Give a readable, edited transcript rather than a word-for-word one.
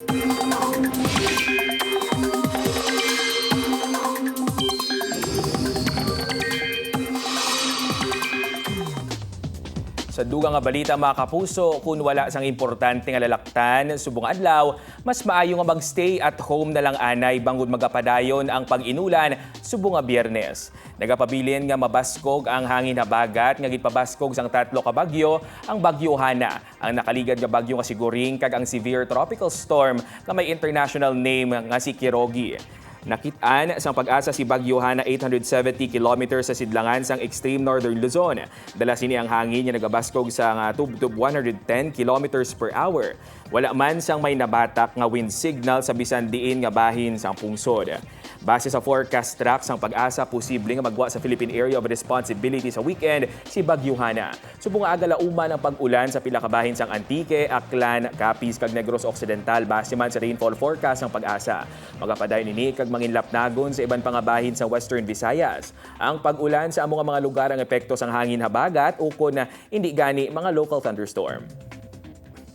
Sa dugang nga balita mga kapuso, kung wala sang importante nga lalaktan subong adlaw, mas maayo nga magstay at home na lang anay bangod magapadayon ang pag-inulan subong nga Biyernes. Nagapabilin nga mabaskog ang hangin habagat nga gitpabaskog sang tatlo ka bagyo, ang Bagyo Hana, ang nakaligad nga bagyo nga siguring kag ang severe tropical storm nga may international name nga si Kirogi. Nakitaan sa pag-asa si Bagyo Hana 870 kilometers sa sidlangan sang extreme northern Luzon. Dala sini ang hangin nga nagabaskog sa tubtub 110 kilometers per hour. Wala man sang may nabatak nga wind signal sa bisan diin nga bahin sang pungsod. Base sa forecast track sang pag-asa, posible nga magwa sa Philippine Area of Responsibility sa weekend si Bagyo Hana. Subong nga agalauman ang pag-ulan sa pila ka bahin sang Antique, Aklan, Capiz kag Negros Occidental base man sa rainfall forecast sang pag-asa. Magapadayon ini kag manginlapnagon sa iban pang bahin sa Western Visayas. Ang pag-ulan sa among mga lugar ang epekto sang hangin habagat ukon na hindi gani mga local thunderstorm.